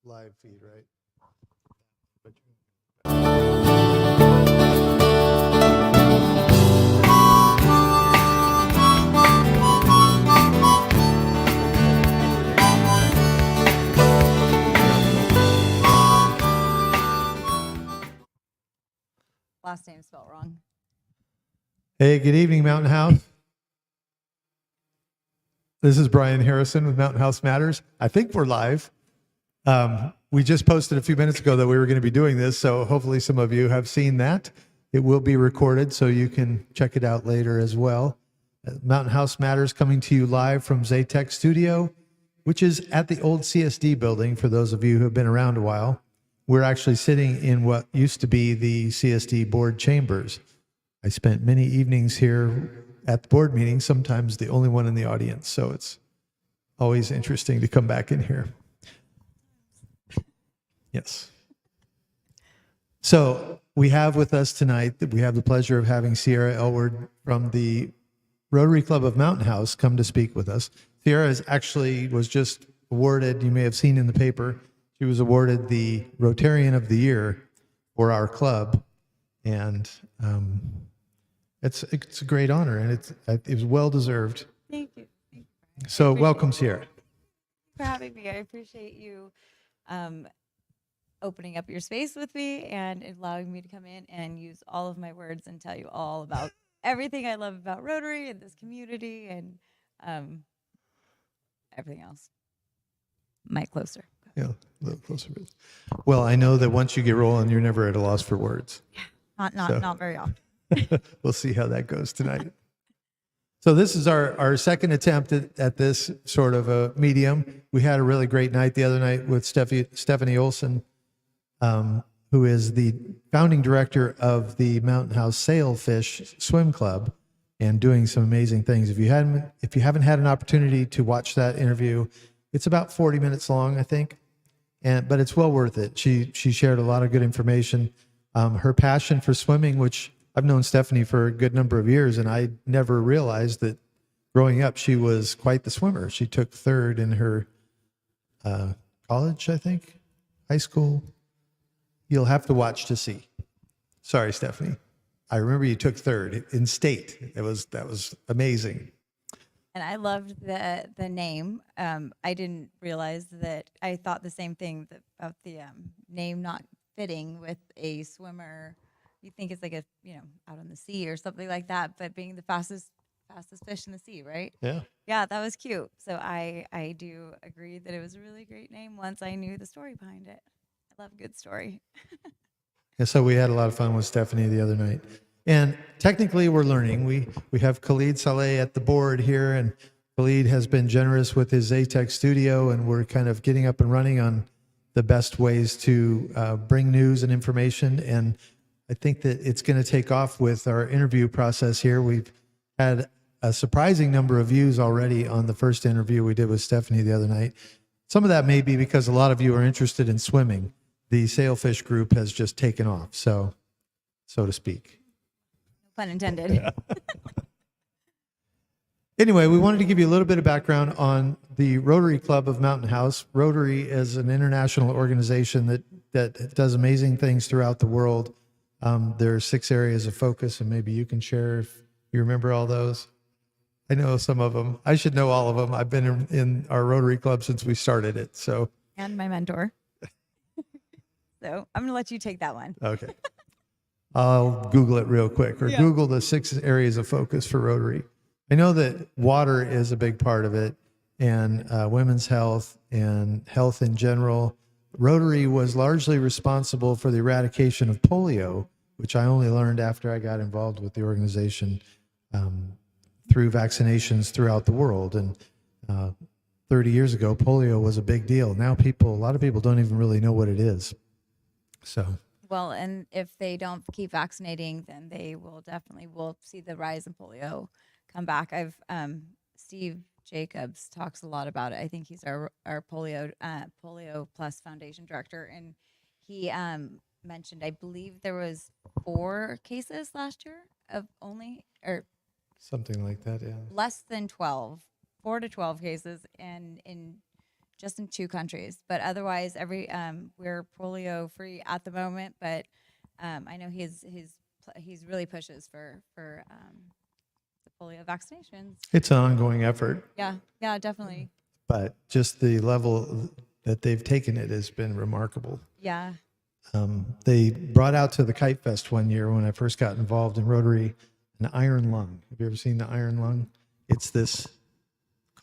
live feed, right? Last name spelled wrong. Hey, good evening, Mountain House. This is Bryan Harrison with Mountain House Matters. I think we're live. We just posted a few minutes ago that we were going to be doing this, so hopefully some of you have seen that. It will be recorded, so you can check it out later as well. Mountain House Matters coming to you live from Zaytech Studio, which is at the old CSD building for those of you who have been around a while. We're actually sitting in what used to be the CSD board chambers. I spent many evenings here at the board meeting, sometimes the only one in the audience, so it's always interesting to come back in here. Yes. So we have with us tonight, we have the pleasure of having Ciera Elward from the Rotary Club of Mountain House come to speak with us. Ciera was just awarded, you may have seen in the paper, she was awarded the Rotarian of the Year for our club, and it's a great honor, and it was well deserved. Thank you. So welcome, Ciera. For having me. I appreciate you opening up your space with me and allowing me to come in and use all of my words and tell you all about everything I love about Rotary and this community and everything else. Mic closer. Yeah, a little closer. Well, I know that once you get rolling, you're never at a loss for words. Yeah, not very often. We'll see how that goes tonight. So this is our second attempt at this sort of a medium. We had a really great night the other night with Stephanie Olson, who is the founding director of the Mountain House Sailfish Swim Club, and doing some amazing things. If you haven't had an opportunity to watch that interview, it's about 40 minutes long, I think, but it's well worth it. She shared a lot of good information. Her passion for swimming, which I've known Stephanie for a good number of years, and I never realized that growing up she was quite the swimmer. She took third in her college, I think, high school. You'll have to watch to see. Sorry, Stephanie. I remember you took third in state. That was amazing. And I loved the name. I didn't realize that. I thought the same thing about the name not fitting with a swimmer. You think it's like out on the sea or something like that, but being the fastest fish in the sea, right? Yeah. Yeah, that was cute. So I do agree that it was a really great name once I knew the story behind it. I love a good story. Yeah, so we had a lot of fun with Stephanie the other night. And technically we're learning. We have Khalid Saleh at the board here, and Khalid has been generous with his Zaytech Studio, and we're kind of getting up and running on the best ways to bring news and information. And I think that it's going to take off with our interview process here. We've had a surprising number of views already on the first interview we did with Stephanie the other night. Some of that may be because a lot of you are interested in swimming. The Sailfish group has just taken off, so to speak. Pun intended. Yeah. Anyway, we wanted to give you a little bit of background on the Rotary Club of Mountain House. Rotary is an international organization that does amazing things throughout the world. There are 6 areas of focus, and maybe you can share if you remember all those. I know some of them. I should know all of them. I've been in our Rotary Club since we started it. So. And my mentor. So I'm going to let you take that one. Okay. I'll Google it real quick, or Yeah. Google the 6 areas of focus for Rotary. I know that water is a big part of it, and women's health and health in general. Rotary was largely responsible for the eradication of polio, which I only learned after I got involved with the organization through vaccinations throughout the world. And 30 years ago, polio was a big deal. Now a lot of people don't even really know what it is. So. Well, and if they don't keep vaccinating, then they will see the rise in polio come back. Steve Jacobs talks a lot about it. I think he's our polio plus foundation director, and he mentioned, I believe there was 4 cases last year of only, or Something like that, yeah. less than 12, 4 to 12 cases, and in just in 2 countries, but otherwise we're polio free at the moment. But I know he's really pushes for the polio vaccinations. It's an ongoing effort, Yeah, definitely. but just the level that they've taken it has been remarkable. Yeah. They brought out to the Kite Fest one year when I first got involved in Rotary an iron lung. Have you ever seen the iron lung? It's this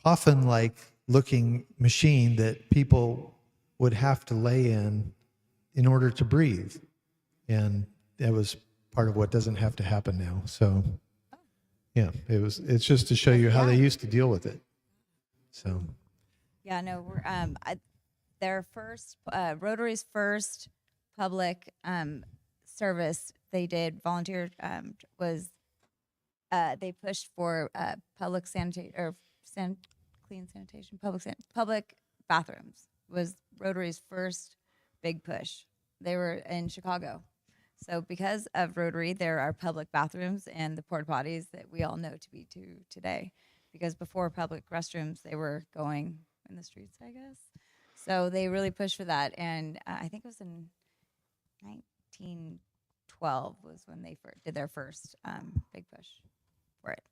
coffin-like looking machine that people would have to lay in order to breathe. And that was part of what doesn't have to happen now. So yeah, it's just to show you how they used to deal with it. So Yeah, no, we're their first Rotary's first public service they did volunteer was they pushed for public clean sanitation, public bathrooms was Rotary's first big push. They were in Chicago. So because of Rotary, there are public bathrooms and the porta potties that we all know to be today. Because before public restrooms, they were going in the streets, I guess. So they really pushed for that. And I think it was in 1912 was when they did their first big push for it.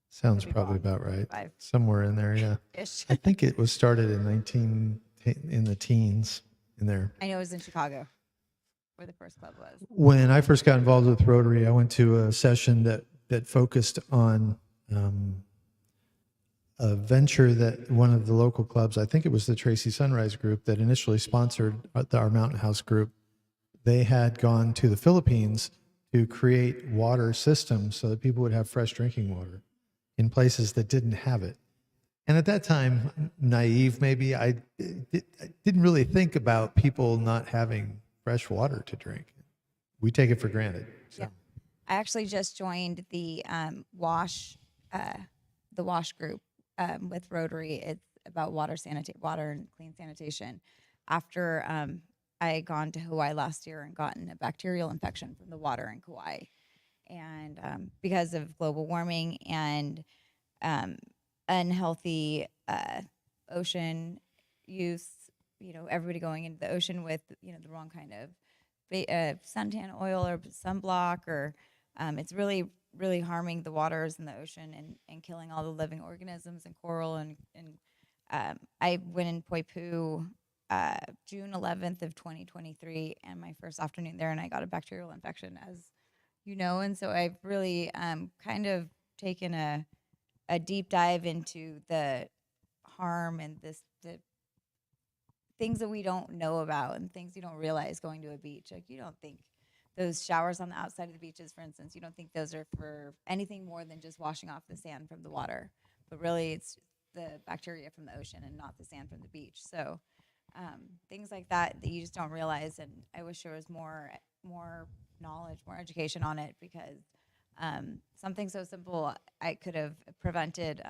sounds Could be probably wrong. about right. 5 Somewhere in there, yeah. ish. I think it was started in the teens in there. I know it was in Chicago where the first club was. When I first got involved with Rotary, I went to a session that focused on a venture that one of the local clubs, I think it was the Tracy Sunrise Group that initially sponsored our Mountain House group. They had gone to the Philippines to create water systems so that people would have fresh drinking water in places that didn't have it. And at that time, naive maybe, I didn't really think about people not having fresh water to drink. We take it for granted. So. Yeah. I actually just joined the WASH group with Rotary. It's about water and clean sanitation. After I had gone to Hawaii last year and gotten a bacterial infection from the water in Kauai, and because of global warming and unhealthy ocean use, everybody going into the ocean with the wrong kind of suntan oil or sunblock, or it's really harming the waters in the ocean and killing all the living organisms and coral. And I went in Poipu June 11th of 2023, and my first afternoon there, and I got a bacterial infection, as you know. And so I've really kind of taken a deep dive into the harm and the things that we don't know about and things you don't realize going to a beach. Like, you don't think those showers on the outside of the beaches, for instance, you don't think those are for anything more than just washing off the sand from the water. But really, it's the bacteria from the ocean and not the sand from the beach. So things like that you just don't realize. And I wish there was more knowledge, more education on it, because something so simple I could have prevented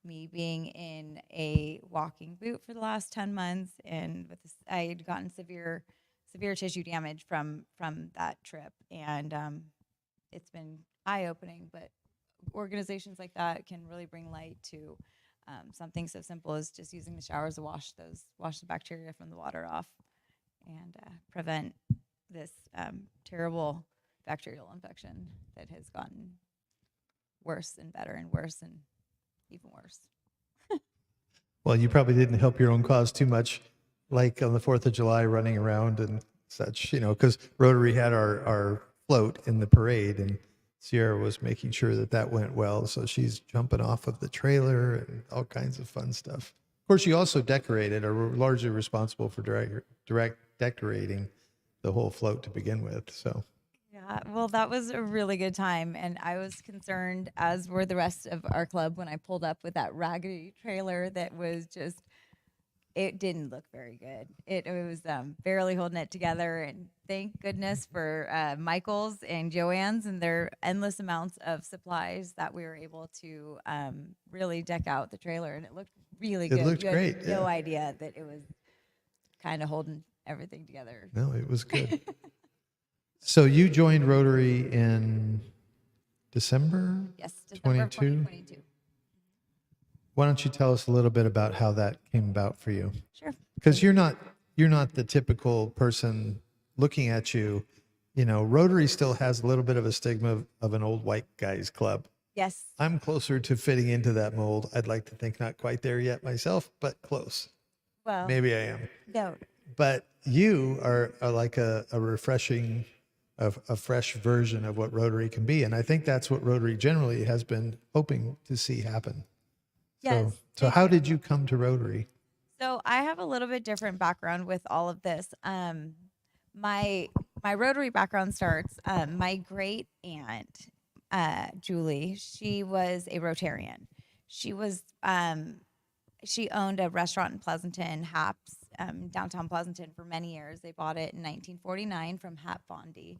me being in a walking boot for the last 10 months. And I had gotten severe tissue damage from that trip. And it's been eye-opening, but organizations like that can really bring light to something so simple as just using the showers to wash the bacteria from the water off and prevent this terrible bacterial infection that has gotten worse and better and worse and even worse. Well, you probably didn't help your own cause too much, like on the 4th of July running around and such, because Rotary had our float in the parade, and Ciera was making sure that went well. So she's jumping off of the trailer and all kinds of fun stuff. Of course, you also decorated, or were largely responsible for direct decorating the whole float to begin with. So. Yeah, well, that was a really good time, and I was concerned, as were the rest of our club, when I pulled up with that raggedy trailer that was just, it didn't look very good. It was barely holding it together, and thank goodness for Michael's and Joanne's and their endless amounts of supplies that we were able to really deck out the trailer, and it looked really good. It looked great. You had no idea that it was kind of holding everything together. No, it was good. So you joined Rotary in December? Yes, December 22? 2022. Why don't you tell us a little bit about how that came about for you? Sure. Because you're not the typical person looking at you. You know, Rotary still has a little bit of a stigma of an old white guys club. Yes. I'm closer to fitting into that mold. I'd like to think not quite there yet myself, but close. Well, Maybe I am. no. But you are like a refreshing, a fresh version of what Rotary can be. And I think that's what Rotary generally has been hoping to see happen. Yes. So how did you come to Rotary? So I have a little bit different background with all of this. My Rotary background starts. My great aunt, Julie, she was a Rotarian. She was she owned a restaurant in Pleasanton, Haps, downtown Pleasanton for many years. They bought it in 1949 from Hap Bondi,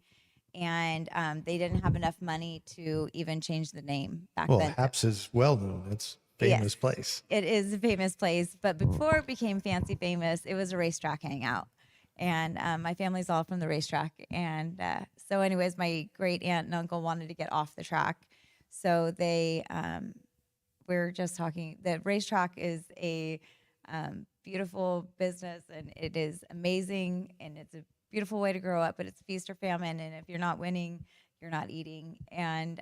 and they didn't have enough money to even change the name back Well, then. Haps is well known. It's a famous place. It is a famous place, but before it became fancy famous, it was a racetrack hangout. And my family's all from the racetrack. And so anyways, my great aunt and uncle wanted to get off the track. So they, we're just talking, the racetrack is a beautiful business, and it is amazing, and it's a beautiful way to grow up, but it's feast or famine. And if you're not winning, you're not eating. And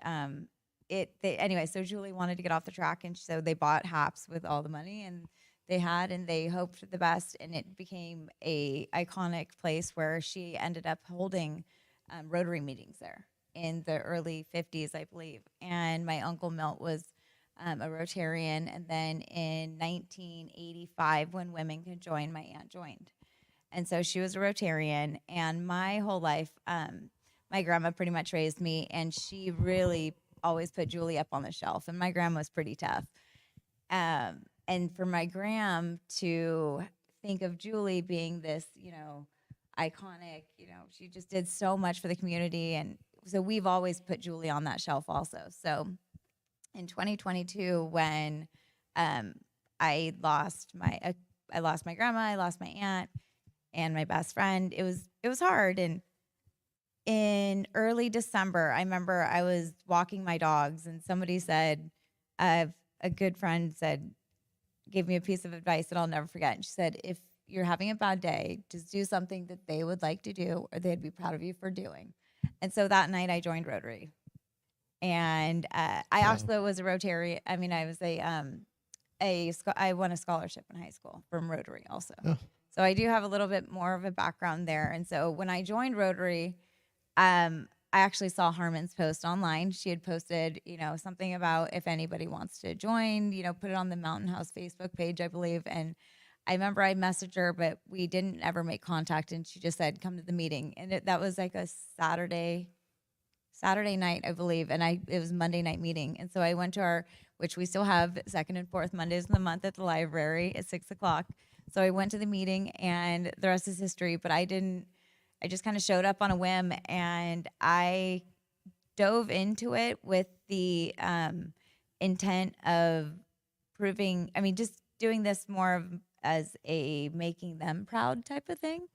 anyway, so Julie wanted to get off the track, and so they bought Haps with all the money and they had, and they hoped for the best, and it became a iconic place where she ended up holding Rotary meetings there in the early 50s, I believe. And my uncle Milt was a Rotarian, and then in 1985, when women could join, my aunt joined, and so she was a Rotarian. And my whole life, my grandma pretty much raised me, and she really always put Julie up on the shelf, and my grandma was pretty tough. And for my gram to think of Julie being this, iconic, she just did so much for the community. And so we've always put Julie on that shelf also. So in 2022, when I lost my grandma, I lost my aunt and my best friend, it was hard. And in early December, I remember I was walking my dogs, and somebody said, a good friend gave me a piece of advice that I'll never forget. And she said, if you're having a bad day, just do something that they would like to do, or they'd be proud of you for doing. And so that night I joined Rotary. And I also was a Rotary. I mean, I was I won a scholarship in high school from Rotary also. Oh. So I do have a little bit more of a background there. And so when I joined Rotary, I actually saw Harmon's post online. She had posted, something about if anybody wants to join, put it on the Mountain House Facebook page, I believe. And I remember I messaged her, but we didn't ever make contact. And she just said, come to the meeting. And that was like a Saturday night, I believe. And it was Monday night meeting. And so I went to which we still have second and fourth Mondays in the month at the library at 6:00. So I went to the meeting, and the rest is history. But I just kind of showed up on a whim, and I dove into it with the intent of just doing this more as a making them proud type of thing.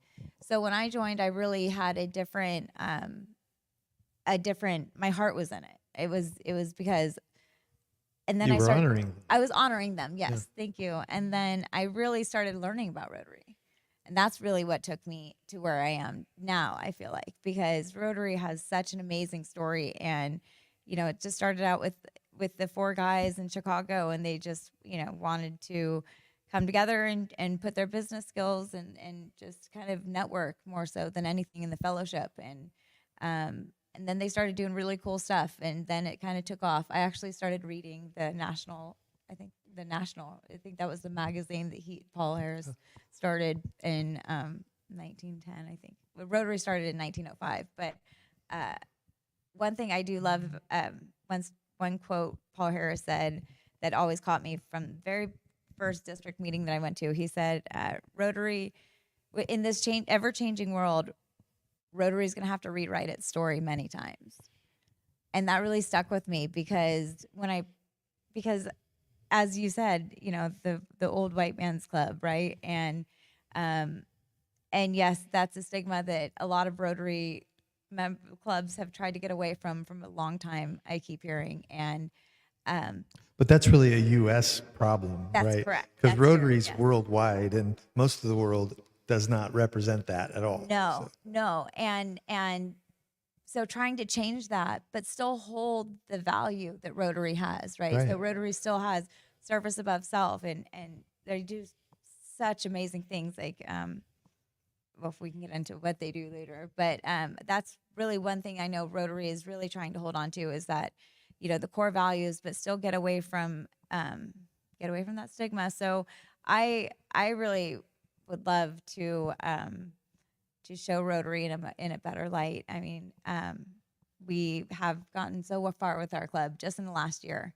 So when I joined, I really had a different, my heart was in it. It was because, and then You were honoring them. I was honoring them. Yes. Yeah. Thank you. And then I really started learning about Rotary. And that's really what took me to where I am now, I feel like, because Rotary has such an amazing story. And, it just started out with the four guys in Chicago, and they just, wanted to come together and put their business skills and just kind of network more so than anything in the fellowship. And then they started doing really cool stuff. And then it kind of took off. I actually started reading the National, I think that was the magazine that Paul Harris started in 1910, I think. Rotary started in 1905. But one thing I do love, one quote Paul Harris said that always caught me from the very first district meeting that I went to. He said, Rotary, in this ever-changing world, Rotary is going to have to rewrite its story many times. And that really stuck with me because as you said, the old white man's club, right? And yes, that's a stigma that a lot of Rotary clubs have tried to get away from a long time, I keep hearing. And But that's really a U.S. problem, That's right? correct. Because That's true, Rotary's yes. worldwide, and most of the world does not represent that at all. No, no. And so trying to change that, but still hold the value that Rotary has, right? So Right. Rotary still has service above self, and they do such amazing things. Like, well, if we can get into what they do later, but that's really one thing I know Rotary is really trying to hold on to is that, the core values, but still get away from that stigma. So I really would love to show Rotary in a better light. I mean, we have gotten so far with our club just in the last year.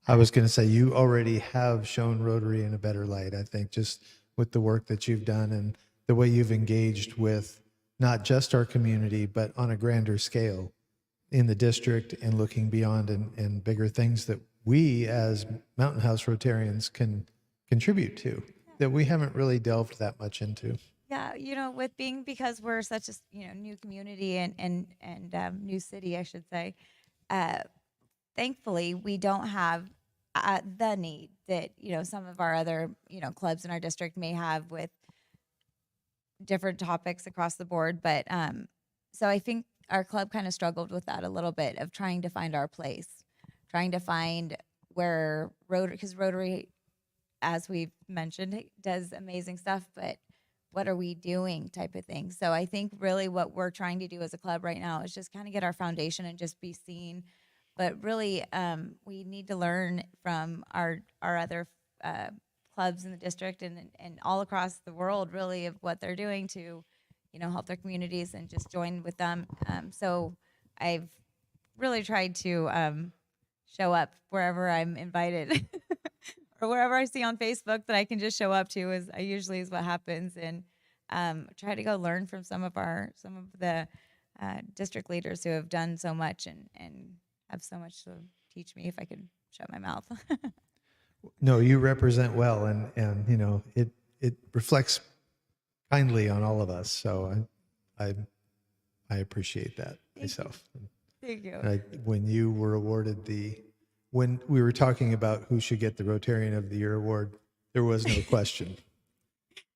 I was going to say, you already have shown Rotary in a better light, I think, just with the work that you've done and the way you've engaged with not just our community, but on a grander scale in the district and looking beyond and bigger things that we as Mountain House Rotarians can contribute to that we haven't really delved that much into. Yeah, because we're such a new community and new city, I should say. Thankfully, we don't have the need that some of our other clubs in our district may have with different topics across the board. But so I think our club kind of struggled with that a little bit of trying to find our place, trying to find where Rotary, because Rotary, as we've mentioned, does amazing stuff, but what are we doing type of thing. So I think really what we're trying to do as a club right now is just kind of get our foundation and just be seen. But really, we need to learn from our other clubs in the district and all across the world, really, of what they're doing to, help their communities and just join with them. So I've really tried to show up wherever I'm invited. Or wherever I see on Facebook that I can just show up to is what happens, and try to go learn from some of the district leaders who have done so much and have so much to teach me if I could shut my mouth. No, you represent well, and it reflects kindly on all of us. So I appreciate that myself. Thank you. When you were awarded when we were talking about who should get the Rotarian of the Year award, there was no question.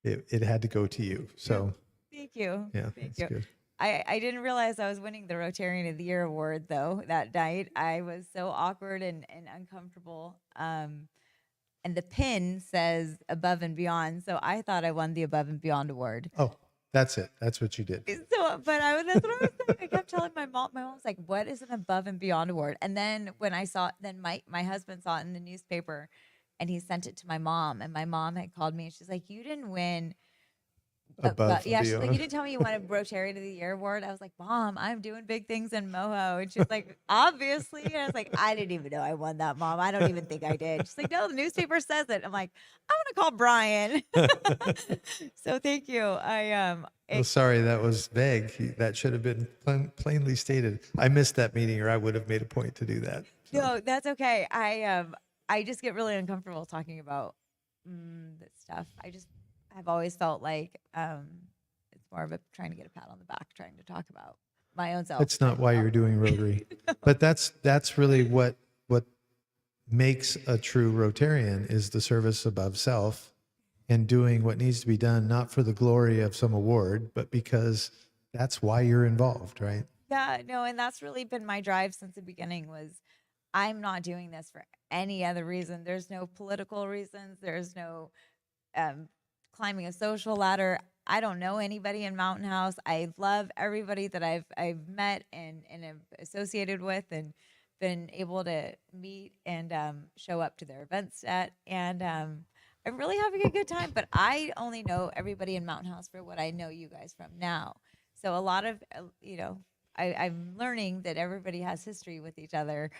It had to go to you. So thank you. yeah, Thank that's you. good. I didn't realize I was winning the Rotarian of the Year award though that night. I was so awkward and uncomfortable. And the pin says above and beyond, so I thought I won the above and beyond award. Oh, that's it. That's what you did. So, but that's what I was saying. I kept telling my mom. My mom's like, "What is an above and beyond award?" And then when I saw it, then my husband saw it in the newspaper, and he sent it to my mom. And my mom had called me, and she's like, "You didn't win." Above Yeah, and she's like, beyond. "You didn't tell me you won a Rotarian of the Year award." I was like, "Mom, I'm doing big things in Moho," and she's like, "Obviously." And I was like, "I didn't even know I won that, Mom. I don't even think I did." She's like, "No, the newspaper says it." I'm like, "I'm gonna call Bryan." So thank you. Well, sorry, that was vague. That should have been plainly stated. I missed that meeting, or I would have made a point to do that. So. No, that's okay. I just get really uncomfortable talking about that stuff. I've always felt like it's more of trying to get a pat on the back, trying to talk about my own self. That's not why you're doing Rotary, but that's really what makes a true Rotarian is the service above self and doing what needs to be done, not for the glory of some award, but because that's why you're involved, right? Yeah, no, and that's really been my drive since the beginning was I'm not doing this for any other reason. There's no political reasons. There's no climbing a social ladder. I don't know anybody in Mountain House. I love everybody that I've met and have associated with and been able to meet and show up to their events at. And I'm really having a good time, but I only know everybody in Mountain House for what I know you guys from now. So a lot of, I'm learning that everybody has history with each other.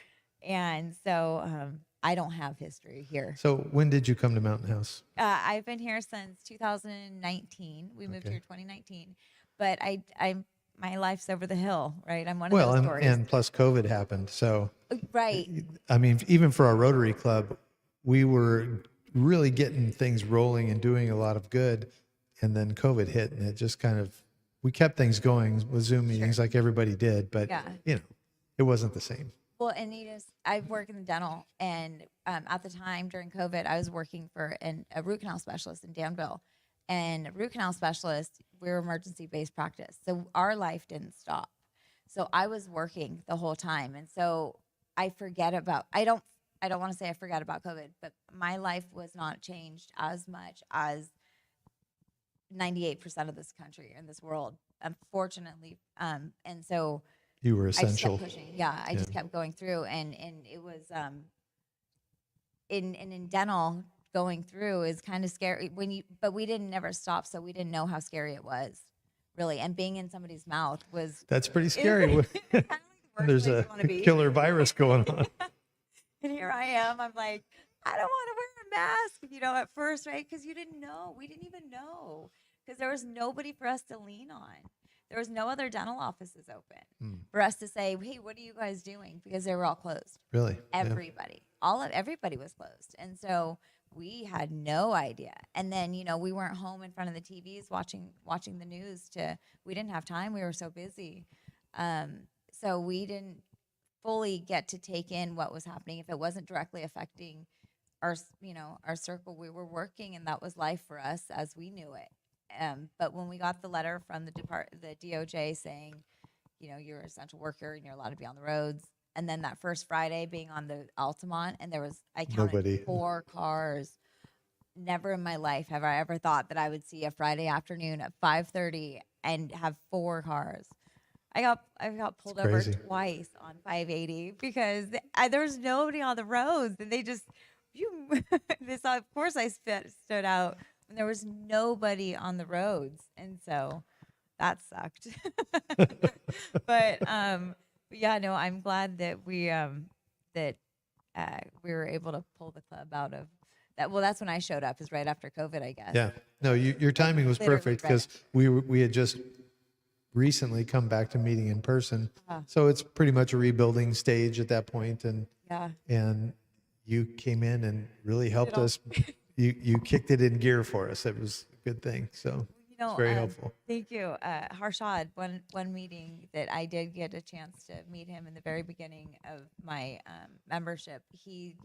And so I don't have history here. So when did you come to Mountain House? I've been here since 2019. We moved here 2019, but my life's over the hill, right? I'm one of those stories. And plus COVID happened. So, right. I mean, even for our Rotary Club, we were really getting things rolling and doing a lot of good. And then COVID hit and it just we kept things going with Zoom meetings like everybody did, but it wasn't the same. Well, and I work in the dental, and at the time during COVID, I was working for a root canal specialist in Danville, and a root canal specialist, we're emergency based practice, so our life didn't stop. So I was working the whole time, and so I forget about. I don't want to say I forgot about COVID, but my life was not changed as much as 98% of this country and this world, unfortunately. And so You were I just kept essential. pushing. Yeah, I just kept going through, and it was in dental going through is kind of scary but we didn't never stop, so we didn't know how scary it was, really. And being in somebody's mouth was That's pretty scary. kind of like the worst There's place a you want to be. killer virus going on. And here I am. I'm like, I don't want to wear a mask, at first, right? Because you didn't know. We didn't even know because there was nobody for us to lean on. There was no other dental offices open for us to say, hey, what are you guys doing? Because they were all closed. Really? Yeah. Everybody was closed. And so we had no idea. And then, we weren't home in front of the TVs watching the news we didn't have time. We were so busy. So we didn't fully get to take in what was happening if it wasn't directly affecting our circle. We were working, and that was life for us as we knew it. But when we got the letter from the DOJ saying, you're an essential worker and you're allowed to be on the roads, and then that first Friday being on the Altamont, and I counted Nobody. 4 cars. Never in my life have I ever thought that I would see a Friday afternoon at 5:30 and have 4 cars. I got pulled over crazy. twice on 580 because there was nobody on the roads, and they just this. Of course, I stood out when there was nobody on the roads, and so that sucked. But yeah, no, I'm glad that we were able to pull the club out of that. Well, that's when I showed up, is right after COVID, I guess. Yeah. No, your timing was Literally perfect right because we had just recently come back to meeting in person. Uh-huh. So it's pretty much a rebuilding stage at that point, Yeah. and you came in and really helped us. You kicked it in gear for us. It was a good thing. So it's very helpful. Thank you. Harshad, one meeting that I did get a chance to meet him in the very beginning of my membership, he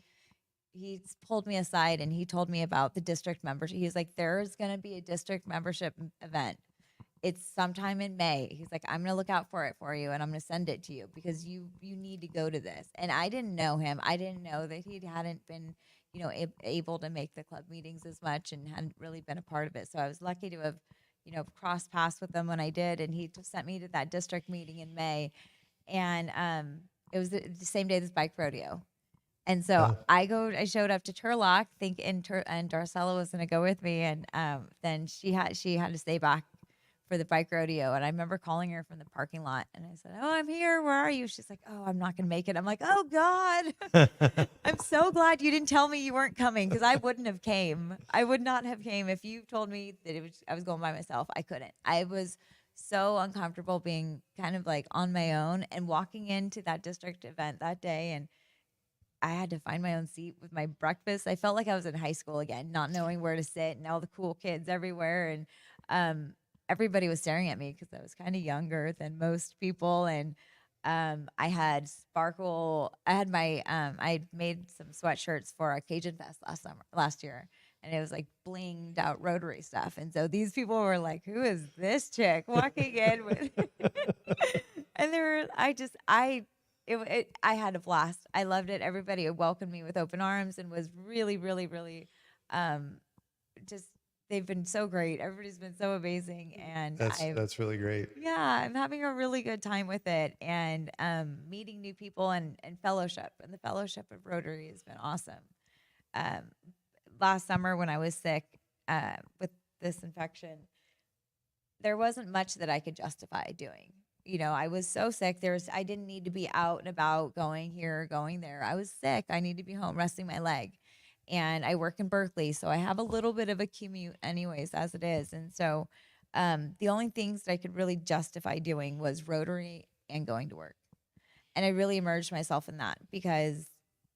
pulled me aside and he told me about the district membership. He's like, there's going to be a district membership event. It's sometime in May. He's like, I'm going to look out for it for you, and I'm going to send it to you because you need to go to this. And I didn't know him. I didn't know that he hadn't been, able to make the club meetings as much and hadn't really been a part of it. So I was lucky to have, crossed paths with him when I did. And he sent me to that district meeting in May. And it was the same day as bike rodeo. And so I showed up to Turlock, and Darcella was going to go with me. And then she had to stay back for the bike rodeo. And I remember calling her from the parking lot, and I said, "Oh, I'm here. Where are you?" She's like, "Oh, I'm not going to make it." I'm like, "Oh God." I'm so glad you didn't tell me you weren't coming, because I wouldn't have came. I would not have came if you told me that I was going by myself. I couldn't. I was so uncomfortable being kind of like on my own and walking into that district event that day, and I had to find my own seat with my breakfast. I felt like I was in high school again, not knowing where to sit, and all the cool kids everywhere. And everybody was staring at me because I was kind of younger than most people. And I had sparkle. I had I made some sweatshirts for a Cajun Fest last year. And it was like blinged out Rotary stuff. And so these people were like, who is this chick walking in with? And I had a blast. I loved it. Everybody welcomed me with open arms and was really, really, really just, they've been so great. Everybody's been so amazing. And That's really great. yeah, I'm having a really good time with it, and meeting new people and fellowship. And the fellowship of Rotary has been awesome. Last summer when I was sick with this infection, there wasn't much that I could justify doing. I was so sick. I didn't need to be out and about going here, going there. I was sick. I need to be home resting my leg. And I work in Berkeley, so I have a little bit of a commute anyways, as it is. And so the only things that I could really justify doing was Rotary and going to work. And I really immersed myself in that, because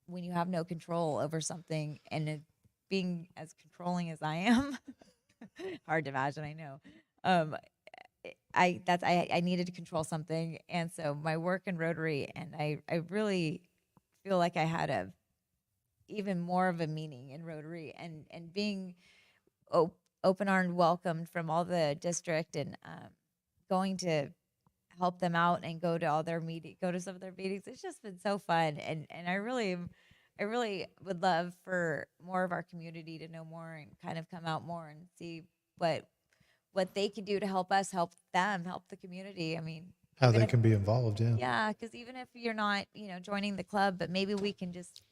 when you have no control over something, and being as controlling as I am, hard to imagine, I know. I needed to control something, and so my work in Rotary, and I really feel like I had a even more of a meaning in Rotary, and being open armed welcomed from all the district, and going to help them out and go to go to some of their meetings. It's just been so fun, and I really would love for more of our community to know more and kind of come out more and see what they can do to help us help them help the community. I mean, How even they if, can be involved. Yeah. yeah, because even if you're not joining the club, but maybe we can just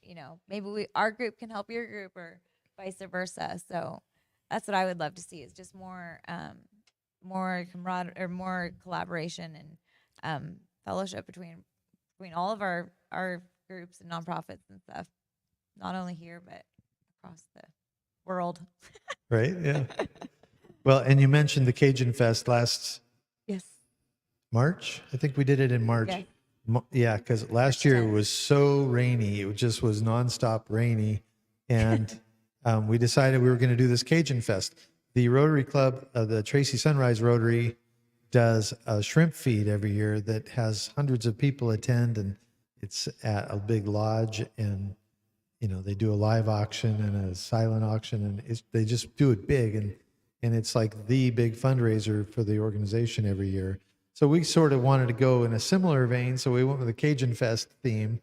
maybe our group can help your group or vice versa. So that's what I would love to see, is just more camaraderie or more collaboration and fellowship between all of our groups and nonprofits and stuff, not only here but across the world. Right. Yeah. Well, and you mentioned the Cajun Fest last Yes. March. I think we did it in March. Yes. Yeah, because last year it was so rainy. It just was nonstop rainy. And we decided we were going to do this Cajun Fest. The Rotary Club, the Tracy Sunrise Rotary, does a shrimp feed every year that has hundreds of people attend, and it's at a big lodge, and they do a live auction and a silent auction, and they just do it big, and it's like the big fundraiser for the organization every year. So we sort of wanted to go in a similar vein, so we went with the Cajun Fest theme.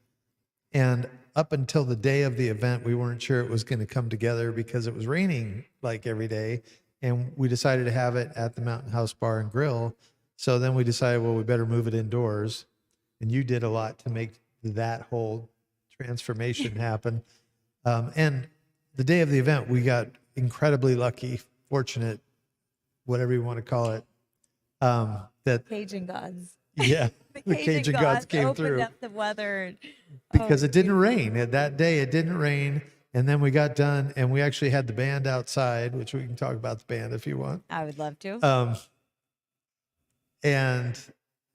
And up until the day of the event, we weren't sure it was going to come together because it was raining like every day. And we decided to have it at the Mountain House Bar and Grill. So then we decided, well, we better move it indoors. And you did a lot to make that whole transformation happen. And the day of the event, we got incredibly lucky, fortunate, whatever you want to call it. That Cajun gods. Yeah, The Cajun gods came opened through. up the weather. Because it didn't rain. That day it didn't rain. And then we got done, and we actually had the band outside, which we can talk about the band if you want. I would love to. And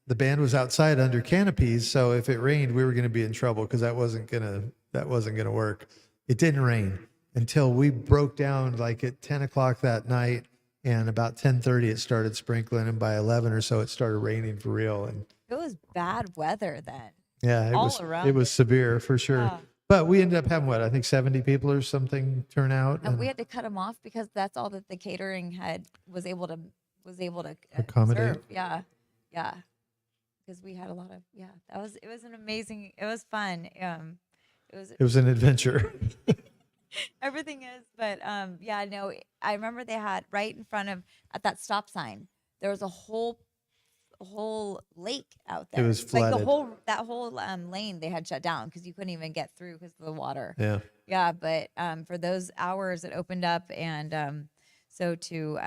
the band was outside under canopies, so if it rained, we were going to be in trouble because that wasn't gonna work. It didn't rain until we broke down like at 10 o'clock that night, and about 10:30 it started sprinkling, and by 11 or so it started raining for real. And It was bad weather then. yeah, All it was severe for sure. Yeah. But we ended up having I think 70 people or something turn out. And we had to cut them off because that's all that the catering was able to Accommodate. serve. Yeah, yeah. Because we had a lot of it was an amazing. It was fun. It was an adventure. Everything is, but no. I remember they had right in front of at that stop sign. There was a whole lake out there. It was like flooded. that whole lane they had shut down because you couldn't even get through because of the water. Yeah. Yeah, but for those hours it opened up, and so to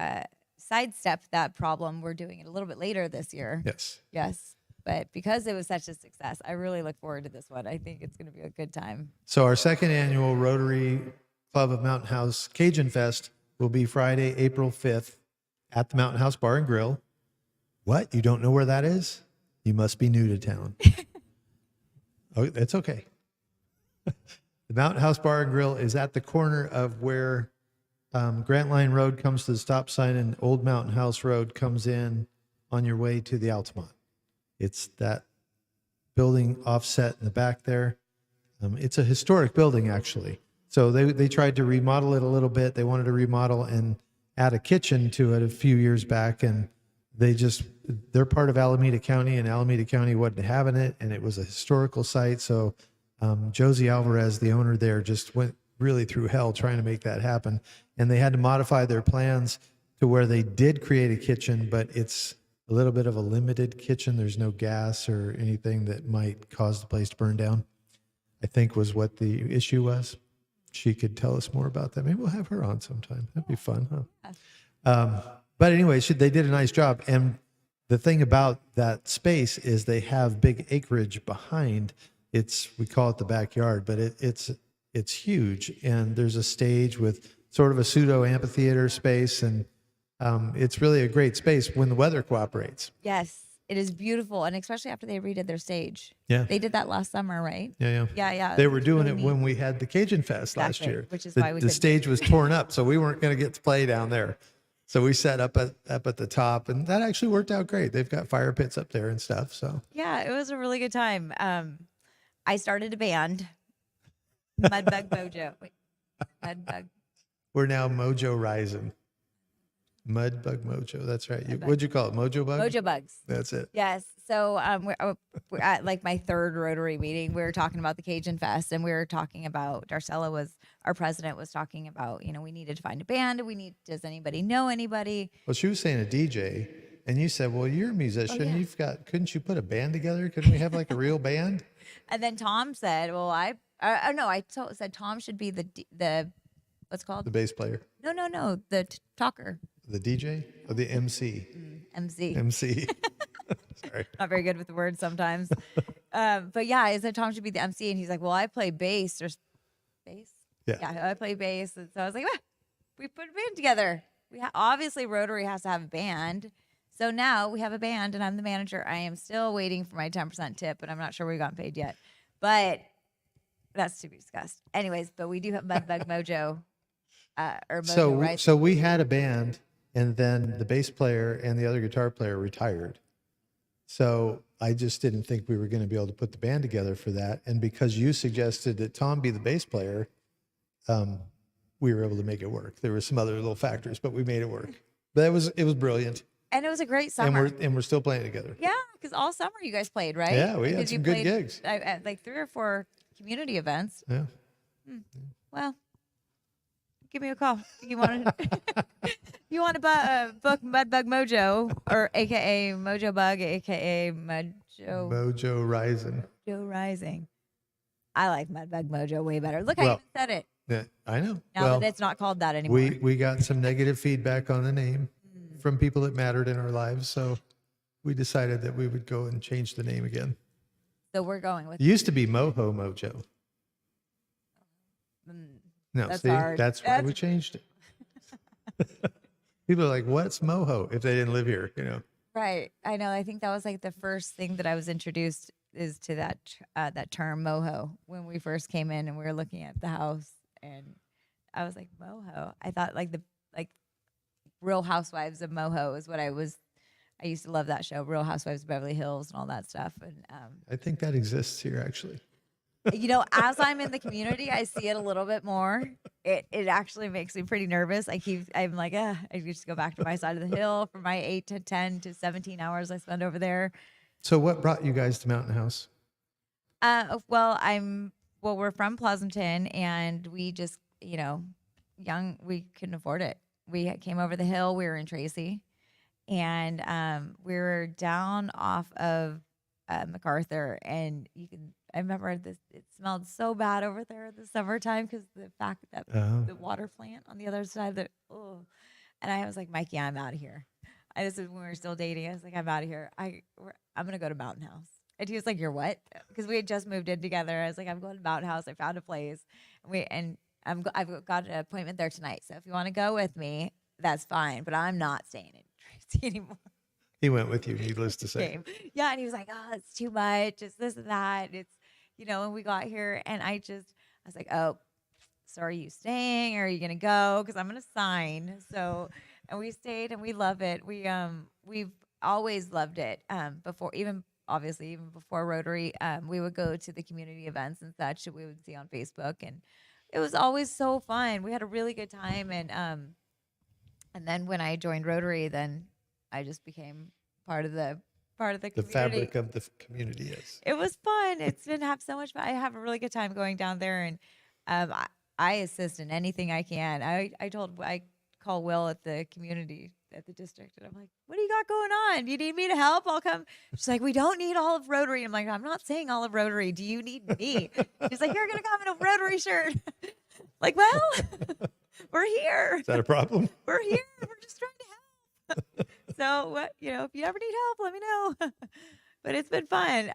sidestep that problem, we're doing it a little bit later this year. Yes. Yes, but because it was such a success, I really look forward to this one. I think it's going to be a good time. So our second annual Rotary Club of Mountain House Cajun Fest will be Friday, April 5th at the Mountain House Bar and Grill. What? You don't know where that is? You must be new to town. Oh, that's okay. The Mountain House Bar and Grill is at the corner of where Grant Line Road comes to the stop sign and Old Mountain House Road comes in on your way to the Altamont. It's that building offset in the back there. It's a historic building, actually. So they tried to remodel it a little bit. They wanted to remodel and add a kitchen to it a few years back, and they're part of Alameda County, and Alameda County wasn't having it, and it was a historical site. So Josie Alvarez, the owner there, just went really through hell trying to make that happen. And they had to modify their plans to where they did create a kitchen, but it's a little bit of a limited kitchen. There's no gas or anything that might cause the place to burn down, I think was what the issue was. She could tell us more about that. Maybe we'll have her on sometime. That'd be fun, huh? But anyway, they did a nice job. And the thing about that space is they have big acreage behind. We call it the backyard, but it's huge. And there's a stage with sort of a pseudo amphitheater space. And it's really a great space when the weather cooperates. Yes, it is beautiful, and especially after they redid their stage. Yeah. They did that last summer, right? Yeah. Yeah. They were doing it when we had the Cajun Fest last Exactly, year. which is the, why we the couldn't. stage was torn up, so we weren't going to get to play down there. So we set up at the top, and that actually worked out great. They've got fire pits up there and stuff. So Yeah, it was a really good time. I started a band, Mudbug Mojo. Wait, Mudbug. we're now Mojo Rising. Mudbug Mojo. That's right. What'd you call it? Mojo Bug? Mojo Bugs. That's it. Yes. So we're at like my third Rotary meeting. We were talking about the Cajun Fest, and we were talking about our president was talking about, we needed to find a band. Does anybody know anybody? Well, she was saying a DJ, and you said, well, you're a musician. Oh, yeah. Couldn't you put a band together? Couldn't we have like a real band? And then Tom said, well, I said Tom should be the what's called? The bass player. No, the talker. The DJ or the MC? MC. MC. Sorry. Not very good with the words sometimes. But yeah, I said Tom should be the MC, and he's like, well, I play bass. Or bass? Yeah, I play bass. And so I was like, we put a band together. Obviously Rotary has to have a band. So now we have a band, and I'm the manager. I am still waiting for my 10% tip, and I'm not sure we got paid yet. But that's to be discussed. Anyways, but we do have Mudbug Mojo. Or Mojo, right? So we had a band, and then the bass player and the other guitar player retired. So I just didn't think we were going to be able to put the band together for that. And because you suggested that Tom be the bass player, we were able to make it work. There were some other little factors, but we made it work. But it was brilliant. And it was a great summer. And we're still playing together. Yeah, because all summer you guys played, right? Yeah, we had some good gigs. At like 3 or 4 community events. Yeah. Well, give me a call. You want to book Mudbug Mojo, or AKA Mojo Bug, AKA Mojo Rising. Mojo Rising. I like Mudbug Mojo way better. Look, I even said it. Yeah, I know. Now that it's not called that anymore. We got some negative feedback on the name from people that mattered in our lives, so we decided that we would go and change the name again. So we're going with it. Used to be Moho Mojo. No, that's why we changed it. People are like, "What's Moho?" If they didn't live here, Right. I know. I think that was like the first thing that I was introduced is to that term Moho when we first came in and we were looking at the house, and I was like, Moho. I thought like Real Housewives of Moho is what I used to love that show, Real Housewives of Beverly Hills and all that stuff. And I think that exists here actually. As I'm in the community, I see it a little bit more. It actually makes me pretty nervous. I'm like, I just go back to my side of the hill for my 8 to 10 to 17 hours I spend over there. So what brought you guys to Mountain House? We're from Pleasanton, and we just, young, we couldn't afford it. We came over the hill. We were in Tracy, and we were down off of MacArthur, and I remember it smelled so bad over there in the summertime because the fact that the water plant on the other side and I was like, Mikey, I'm out of here. This is when we were still dating. I was like, I'm out of here. I'm going to go to Mountain House. And he was like, you're what? Because we had just moved in together. I was like, I'm going to Mountain House. I found a place. I've got an appointment there tonight. So if you want to go with me, that's fine. But I'm not staying in Tracy anymore. He went with you, needless to say. Yeah, and he was like, oh, it's too much. It's this and that. It's, and we got here, and I was like, oh, so are you staying, or are you going to go? Because I'm going to sign. So, and we stayed, and we love it. We've always loved it. Even before Rotary, we would go to the community events and such that we would see on Facebook, and it was always so fun. We had a really good time, and then when I joined Rotary, then I just became part of the community. The fabric of the community, yes. It was fun. It's been so much fun. I have a really good time going down there, and I assist in anything I can. I call Will at the district, and I'm like, what do you got going on? You need me to help? I'll come. She's like, we don't need all of Rotary. I'm like, I'm not saying all of Rotary. Do you need me? She's like, you're going to come in a Rotary shirt. Like, well, we're here. Is that a problem? We're here. We're just trying to help. So, if you ever need help, let me know. But it's been fun.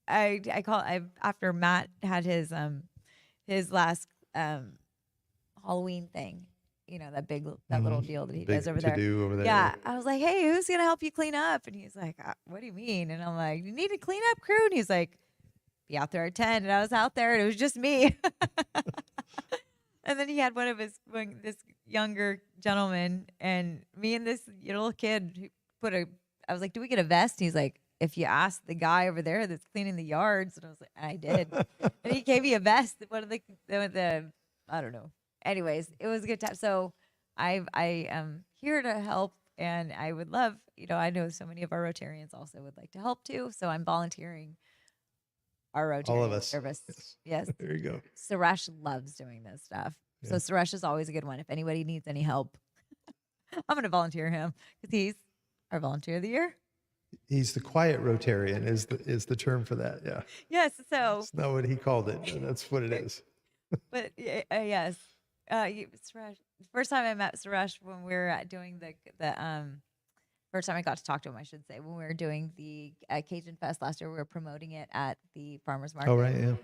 After Matt had his last Halloween thing, that little deal that he does over there. Yeah, I was like, hey, who's gonna help you clean up? And he's like, what do you mean? And I'm like, you need a cleanup crew? And he's like, be out there at 10. And I was out there, and it was just me. And then he had this younger gentleman, and me and this little kid I was like, do we get a vest? He's like, if you ask the guy over there that's cleaning the yards. And I was like, I did. And he gave me a vest. One of the I don't know. Anyways, it was a good time. So I am here to help, and I would love, I know so many of our Rotarians also would like to help too. So I'm volunteering our Rotarian All of us. service. Yes. There you go. Suresh loves doing this stuff. So Yeah. Suresh is always a good one. If anybody needs any help, I'm going to volunteer him because he's our volunteer of the year. He's the quiet Rotarian is the term for that. Yeah. Yes. So, That's not what he called it. But that's what it is. but yes, Suresh. First time I met Suresh when we were doing the first time I got to talk to him, I should say, when we were doing the Cajun Fest last year, we were promoting it at the farmers market. Oh, right. Yeah.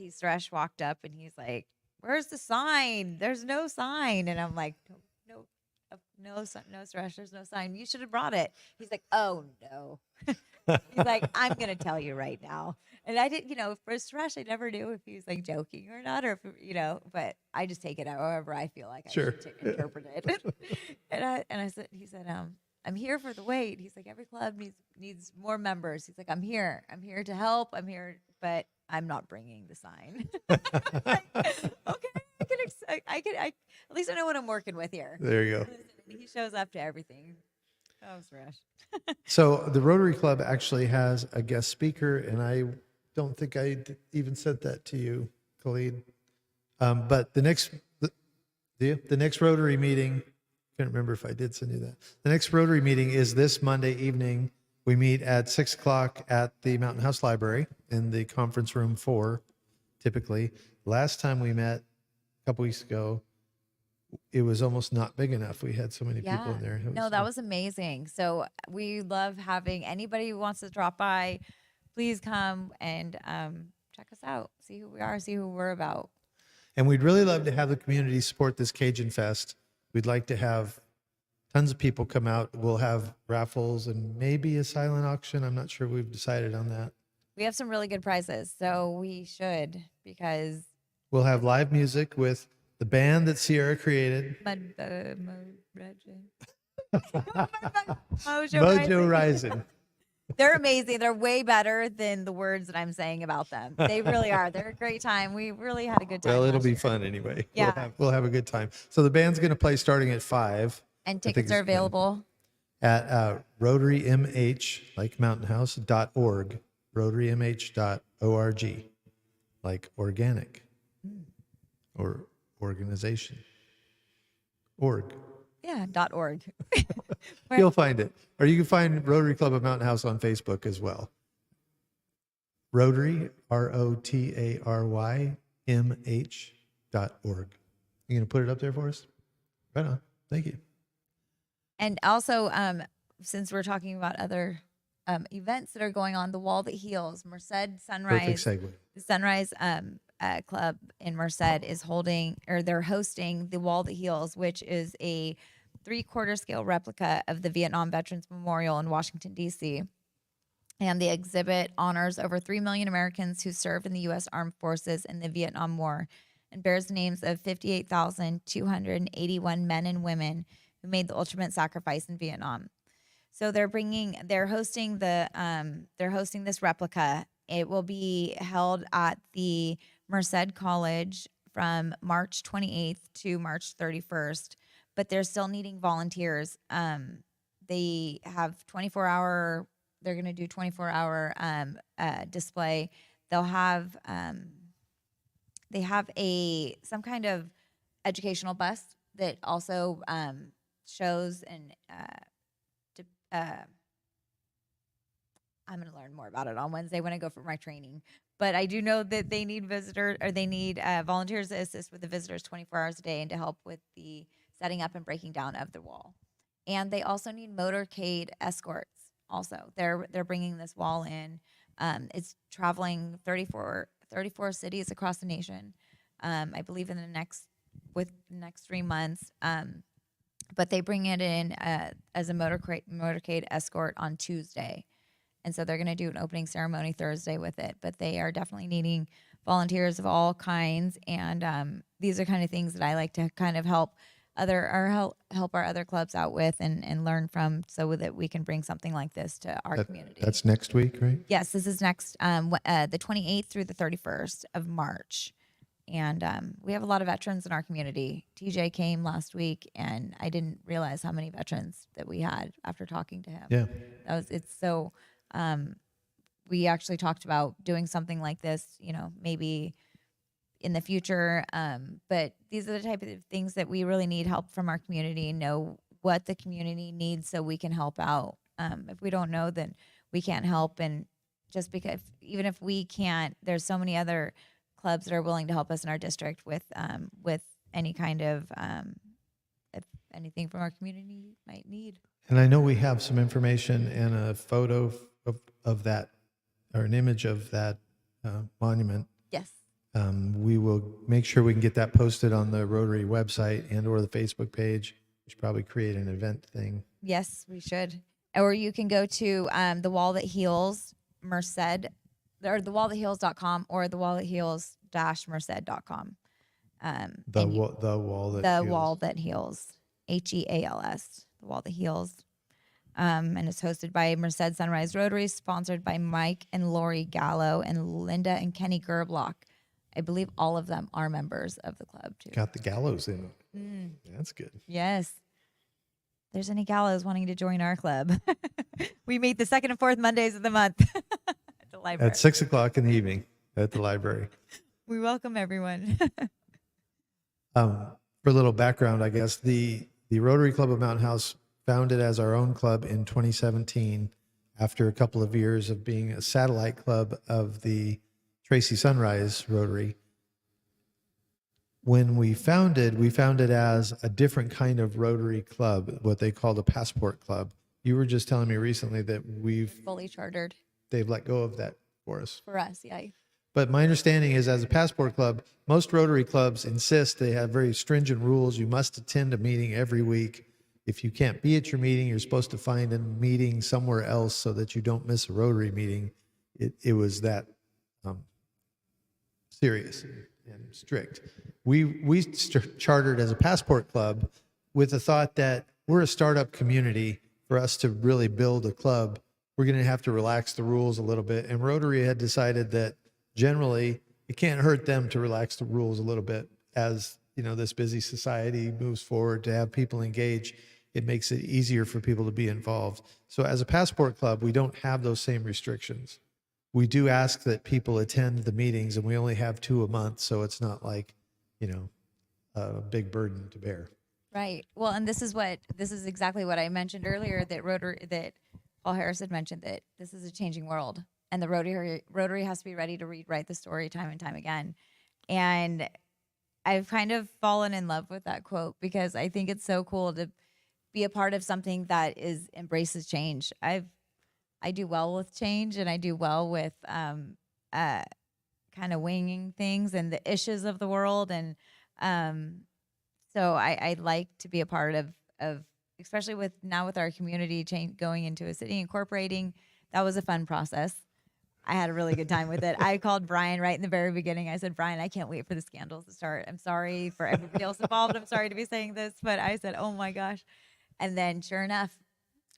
Suresh walked up and he's like, "Where's the sign? There's no sign." And I'm like, no, Suresh, there's no sign. You should have brought it. He's like, "Oh no." He's like, "I'm gonna tell you right now." And I didn't, for Suresh, I never knew if he was like joking or not, or if, but I just take it however I feel like I Sure. should interpret it. He said, "I'm here for the wait." He's like, "Every club needs more members." He's like, I'm here to help. I'm here, but I'm not bringing the sign." Like, okay, I at least I know what I'm working with here. There you go. He shows up to everything. Oh, Suresh. So the Rotary Club actually has a guest speaker, and I don't think I even said that to you, Khalid. But the next Rotary meeting, I can't remember if I did send you that. The next Rotary meeting is this Monday evening. We meet at 6 o'clock at the Mountain House Library in the conference room 4, typically. Last time we met a couple weeks ago, it was almost not big enough. We had so many people in there. No, that was amazing. So we love having anybody who wants to drop by. Please come and check us out. See who we are. See who we're about. And we'd really love to have the community support this Cajun Fest. We'd like to have tons of people come out. We'll have raffles and maybe a silent auction. I'm not sure we've decided on that. We have some really good prizes, so we should, because we'll have live music with the band that Ciera created. Mojo Rising. They're amazing. They're way better than the words that I'm saying about them. They really are. They're a great time. We really had a good time. Well, it'll be fun anyway. Yeah. We'll have a good time. So the band's going to play starting at 5. And tickets are available at RotaryMH, like Mountain House, .org, RotaryMH.org, like organic or organization. Org. Yeah, .org. You'll find it. Or you can find Rotary Club of Mountain House on Facebook as well. Rotary, ROTARY, MH.org. You going to put it up there for us? Right on. Thank you. And also, since we're talking about other events that are going on, the Wall That Heals, Merced Sunrise. Perfect segue. The Sunrise Club in Merced is they're hosting the Wall That Heals, which is a 3/4 scale replica of the Vietnam Veterans Memorial in Washington, D.C. And the exhibit honors over 3 million Americans who served in the U.S. Armed Forces in the Vietnam War and bears the names of 58,281 men and women who made the ultimate sacrifice in Vietnam. So they're hosting this replica. It will be held at the Merced College from March 28th to March 31st, but they're still needing volunteers. They have they're going to do 24-hour display. They have some kind of educational bus that also shows and I'm going to learn more about it on Wednesday when I go for my training. But I do know that they need volunteers to assist with the visitors 24 hours a day and to help with the setting up and breaking down of the wall. And they also need motorcade escorts. Also, they're bringing this wall in. It's traveling 34 cities across the nation. I believe in the next 3 months. But they bring it in as a motorcade escort on Tuesday. And so they're going to do an opening ceremony Thursday with it. But they are definitely needing volunteers of all kinds. And these are kind of things that I like to kind of help help our other clubs out with and learn from, so that we can bring something like this to our community. That's next week, right? Yes, this is next the 28th through the 31st of March. And we have a lot of veterans in our community. TJ came last week, and I didn't realize how many veterans that we had after talking to him. Yeah. It's so. We actually talked about doing something like this, maybe in the future. But these are the type of things that we really need help from our community. Know what the community needs so we can help out. If we don't know, then we can't help. And just because, even if we can't, there's so many other clubs that are willing to help us in our district with any kind of if anything from our community might need. And I know we have some information and a photo of that, or an image of that monument. Yes. We will make sure we can get that posted on the Rotary website and or the Facebook page. We should probably create an event thing. Yes, we should. Or you can go to the Wall That Heals Merced, or thewallthatheals.com, or thewallthatheals-merced.com. The wall that heals, HEALS, the Wall That Heals. And it's hosted by Merced Sunrise Rotary, sponsored by Mike and Lori Gallo and Linda and Kenny Gerblock. I believe all of them are members of the club too. Got the gallows in. That's good. Yes. If there's any gallows wanting to join our club, we meet the 2nd and 4th Mondays of the month at the library. At 6:00 in the evening at the library. We welcome everyone. For a little background, I guess, the Rotary Club of Mountain House, founded as our own club in 2017, after a couple of years of being a satellite club of the Tracy Sunrise Rotary. When we founded as a different kind of Rotary club, what they called a passport club. You were just telling me recently that fully chartered. They've let go of that for us. For us, yeah. But my understanding is, as a passport club, most Rotary clubs insist they have very stringent rules. You must attend a meeting every week. If you can't be at your meeting, you're supposed to find a meeting somewhere else so that you don't miss a Rotary meeting. It was that serious and strict. We chartered as a passport club with the thought that we're a startup community. For us to really build a club, we're going to have to relax the rules a little bit. And Rotary had decided that generally it can't hurt them to relax the rules a little bit. As this busy society moves forward, to have people engage, it makes it easier for people to be involved. So as a passport club, we don't have those same restrictions. We do ask that people attend the meetings, and we only have 2 a month, so it's not like, a big burden to bear. Right. Well, and this is exactly what I mentioned earlier, that Paul Harris had mentioned, that this is a changing world, and the Rotary has to be ready to rewrite the story time and time again. And I've kind of fallen in love with that quote, because I think it's so cool to be a part of something that embraces change. I do well with change, and I do well with kind of winging things and the issues of the world. And so I'd like to be a part of especially with our community change, going into a city, incorporating. That was a fun process. I had a really good time with it. I called Bryan right in the very beginning. I said, Bryan, I can't wait for the scandals to start. I'm sorry for everybody else involved. I'm sorry to be saying this, but I said, oh my gosh. And then sure enough,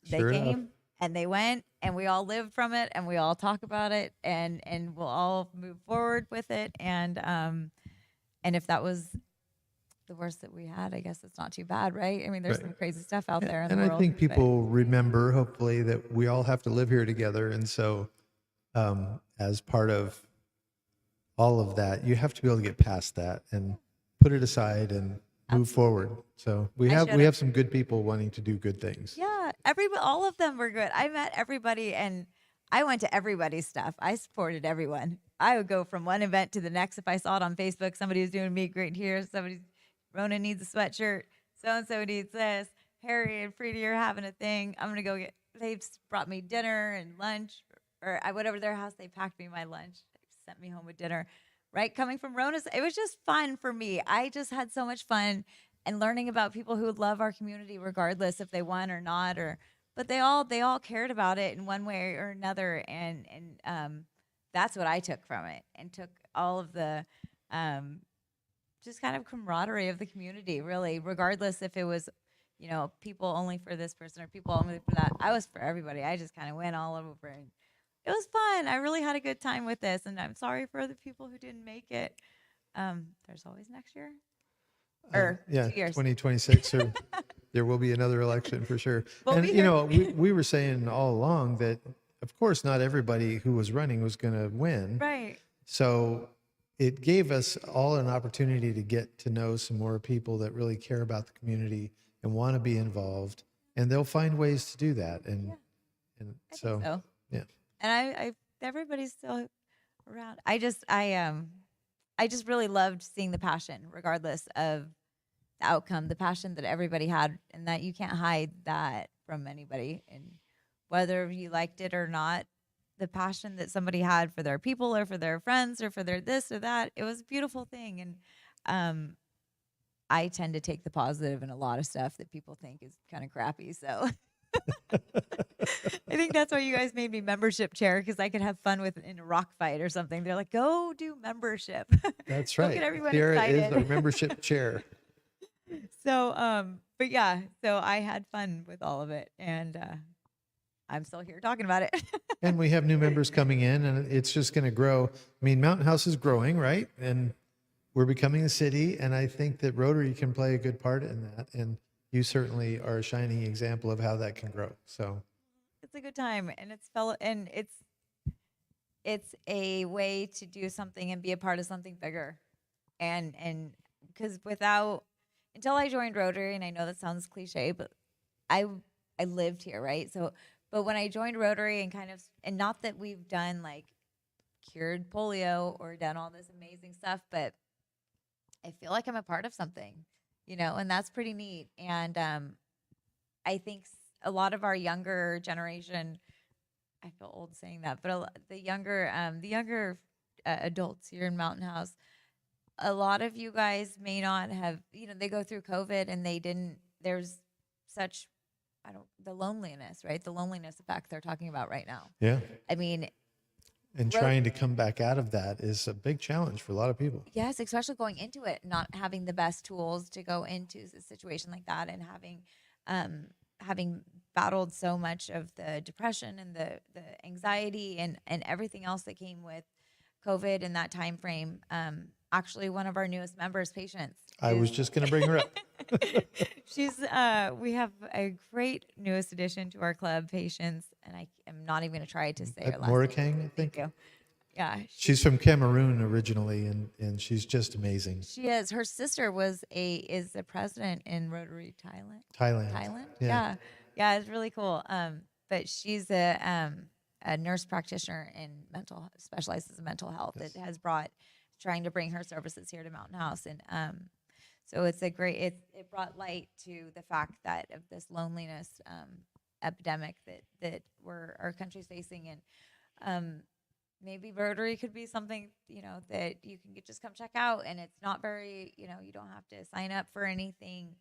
they came and they went, and we all lived from it, and we all talk about it, and we'll all move forward with it. And if that was the worst that we had, I guess it's not too bad, right? I mean, there's some crazy stuff out there in the world. And I think people remember, hopefully, that we all have to live here together. And so as part of all of that, you have to be able to get past that and put it aside and move forward. So we have some good people wanting to do good things. Yeah, all of them were good. I met everybody, and I went to everybody's stuff. I supported everyone. I would go from one event to the next. If I saw it on Facebook, somebody was doing meet great here. Rona needs a sweatshirt. So-and-so needs this. Harry and Freedy are having a thing. I'm going to go they've brought me dinner and lunch, or I went over to their house. They packed me my lunch. They sent me home with dinner. Right? Coming from Rona's, it was just fun for me. I just had so much fun, and learning about people who love our community regardless if they won or not, but they all cared about it in one way or another. And that's what I took from it, and took all of the just kind of camaraderie of the community, really, regardless if it was, people only for this person or people only for that. I was for everybody. I just kind of went all over, and it was fun. I really had a good time with this, and I'm sorry for the people who didn't make it. There's always next year or Yeah, 2 years. 2026, or there will be another election for sure. We'll And, be you here. know, we were saying all along that, of course, not everybody who was running was going to win. Right. So it gave us all an opportunity to get to know some more people that really care about the community and want to be involved. And they'll find ways to do that. And, Yeah. and I so, think so. yeah. And I everybody's still around. I just really loved seeing the passion, regardless of the outcome, the passion that everybody had, and that you can't hide that from anybody. And whether you liked it or not, the passion that somebody had for their people or for their friends or for their this or that, it was a beautiful thing. And I tend to take the positive in a lot of stuff that people think is kind of crappy. So I think that's why you guys made me membership chair, because I could have fun with in a rock fight or something. They're like, go do membership. That's Go right. get everyone Ciera excited. is our membership chair. So, but yeah, so I had fun with all of it, and I'm still here talking about it. And we have new members coming in, and it's just going to grow. I mean, Mountain House is growing, right? And we're becoming a city, and I think that Rotary can play a good part in that. And you certainly are a shining example of how that can grow. So It's a good time, and it's a way to do something and be a part of something bigger, and because until I joined Rotary, and I know that sounds cliche, but I lived here, right? So, but when I joined Rotary and not that we've done like cured polio or done all this amazing stuff, but I feel like I'm a part of something, and that's pretty neat. And I think a lot of our younger generation, I feel old saying that, but the younger adults here in Mountain House, a lot of you guys may not have, they go through COVID and there's such, the loneliness, right? The loneliness effect they're talking about right now. yeah. I mean, And trying to come back out of that is a big challenge for a lot of people. yes, especially going into it, not having the best tools to go into a situation like that, and having battled so much of the depression and the anxiety and everything else that came with COVID in that time frame. Actually, one of our newest members, Patience. I was just going to bring her up. We have a great newest addition to our club, Patience, and I am not even going to try to say her last name. Morakang, I think. Thank you. Yeah, She's from Cameroon originally, and she's just amazing. she is. Her sister is the president in Rotary Thailand. Thailand. Yeah. Yeah, it's really cool. But she's a nurse practitioner in specializes in mental health. Yes. That has trying to bring her services here to Mountain House, and so it's it brought light to the fact that of this loneliness epidemic that our country's facing, and maybe Rotary could be something that you can just come check out, and it's not very you don't have to sign up for anything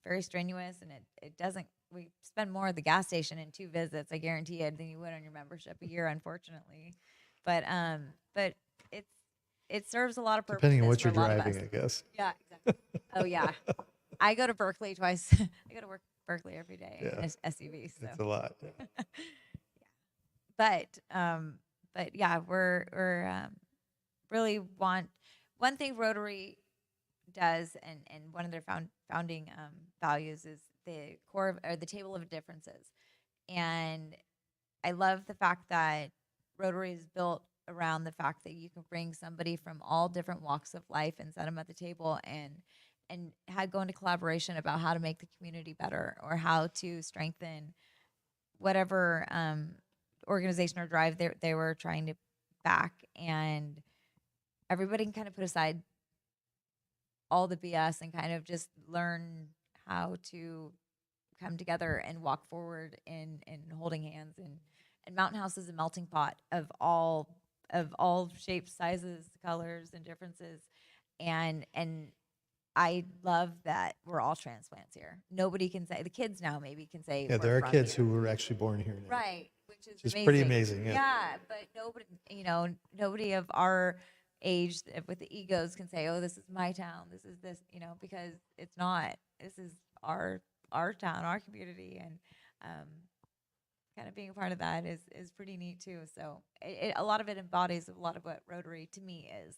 very strenuous, and it doesn't. We spend more at the gas station in 2 visits, I guarantee it, than you would on your membership a year, unfortunately. But it serves a lot of purposes. Depending on what you're for a lot of driving, us. I guess. Yeah, exactly. Oh yeah, I go to Berkeley twice. I go to work Berkeley every day in an SUV. So. It's a lot. But yeah, we're really one thing Rotary does, and one of their founding values is the core or the table of differences, and I love the fact that Rotary is built around the fact that you can bring somebody from all different walks of life and set them at the table and go into collaboration about how to make the community better or how to strengthen whatever organization or drive they were trying to back, and everybody can kind of put aside all the BS and kind of just learn how to come together and walk forward in holding hands, and Mountain House is a melting pot of all shapes, sizes, colors, and differences, and I love that we're all transplants here. Nobody can say, the kids now maybe can say, Yeah, we're there are from kids here. who were actually born here now. Right, which is Which is amazing. pretty amazing, yeah. Yeah, but nobody, nobody of our age with the egos can say, oh, this is my town, this is this, because it's not. This is our town, our community, and kind of being a part of that is pretty neat too. So a lot of it embodies a lot of what Rotary to me is.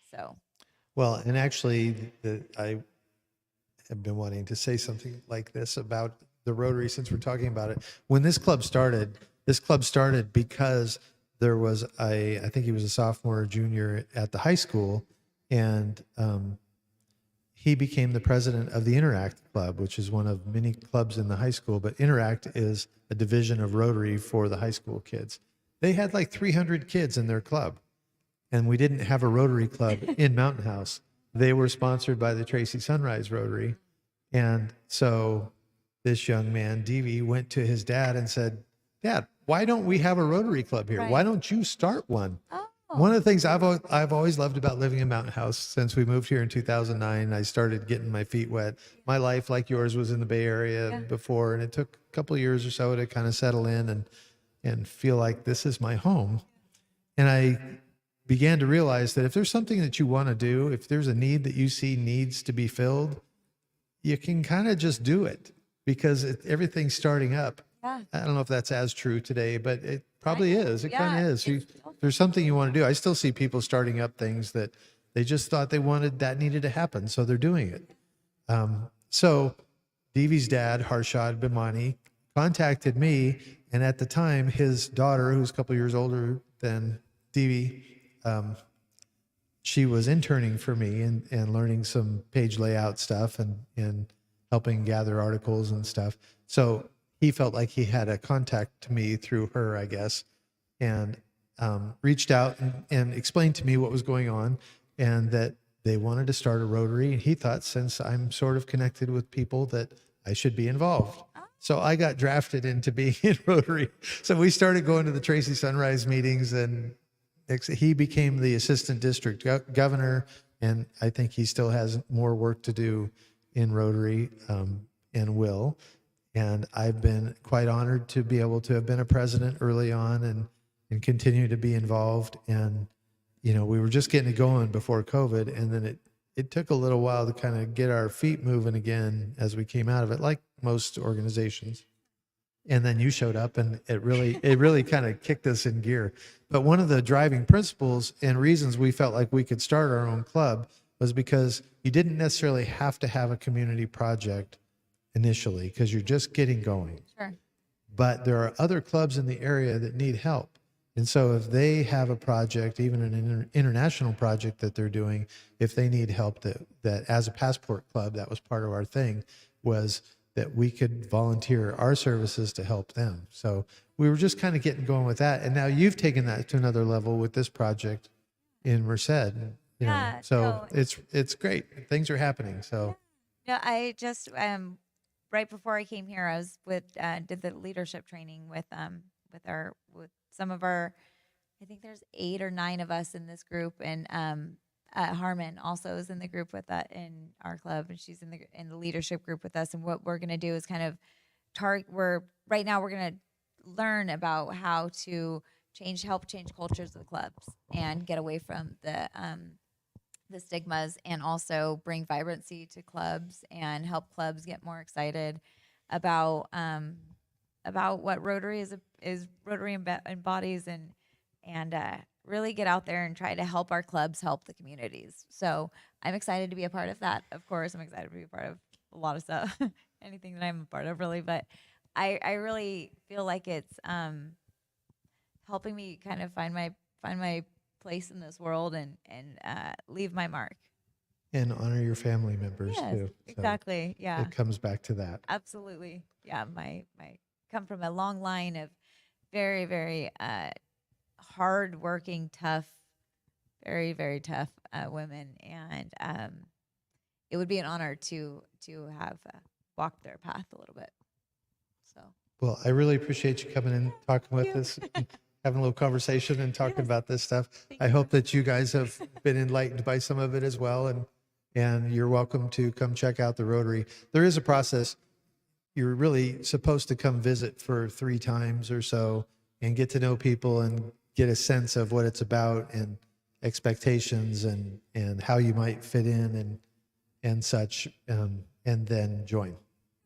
So. Well, and actually, I have been wanting to say something like this about the Rotary since we're talking about it. When this club started because there was I think he was a sophomore or junior at the high school, and he became the president of the Interact Club, which is one of many clubs in the high school. But Interact is a division of Rotary for the high school kids. They had like 300 kids in their club, and we didn't have a Rotary club in Mountain House. They were sponsored by the Tracy Sunrise Rotary. And so this young man, Devi, went to his dad and said, Dad, why don't we have a Rotary club here? Right. Why don't you start one? Oh. One of the things I've always loved about living in Mountain House since we moved here in 2009, I started getting my feet wet. My life, like yours, was in the Bay Area before, and it took a couple of years or so to kind of settle in and feel like this is my home. And I began to realize that if there's something that you want to do, if there's a need that you see needs to be filled, you can kind of just do it because everything's starting up. Yeah. I don't know if that's as true today, but it probably is. It kind of is. It's There's something you want to do. I still see people starting up things that they just thought that needed to happen, so they're doing it. So Devi's dad, Harshad Bimani, contacted me, and at the time, his daughter, who's a couple years older than Devi, she was interning for me and learning some page layout stuff and helping gather articles and stuff. So he felt like he had a contact to me through her, I guess, and reached out and explained to me what was going on and that they wanted to start a Rotary. And he thought, since I'm sort of connected with people, that I should be involved. So I got drafted into being in Rotary. So we started going to the Tracy Sunrise meetings, and he became the assistant district governor. And I think he still has more work to do in Rotary and will. And I've been quite honored to be able to have been a president early on and continue to be involved. And, we were just getting it going before COVID. And then it took a little while to kind of get our feet moving again as we came out of it, like most organizations. And then you showed up, and it really kind of kicked us in gear. But one of the driving principles and reasons we felt like we could start our own club was because you didn't necessarily have to have a community project initially because you're just getting going. Sure. But there are other clubs in the area that need help. And so if they have a project, even an international project that they're doing, if they need help, that as a passport club, that was part of our thing, was that we could volunteer our services to help them. So we were just kind of getting going with that. And now you've taken that to another level with this project in Merced. So it's great. Things are happening. So I just right before I came here, I was did the leadership training with some of our, I think there's 8 or 9 of us in this group, and Harmon also is in the group with that in our club, and she's in the leadership group with us. And what we're going to do is kind of right now we're going to learn about how to help change cultures of the clubs and get away from the stigmas, and also bring vibrancy to clubs and help clubs get more excited about what Rotary Rotary embodies, and really get out there and try to help our clubs help the communities. So I'm excited to be a part of that. Of course, I'm excited to be a part of a lot of stuff, anything that I'm a part of, really. But I really feel like it's helping me kind of find my place in this world and leave my mark. And honor your family members too. So exactly. Yeah. it comes back to that. Absolutely. Yeah. My come from a long line of very, very hard-working, tough, very, very tough women, and it would be an honor to have walked their path a little bit. So. Well, I really appreciate you coming in, talking with us, having a little conversation and talking about this stuff. I hope that you guys have been enlightened by some of it as well, and you're welcome to come check out the Rotary. There is a process. You're really supposed to come visit for 3 times or so and get to know people and get a sense of what it's about. And expectations and how you might fit in and such, and then join.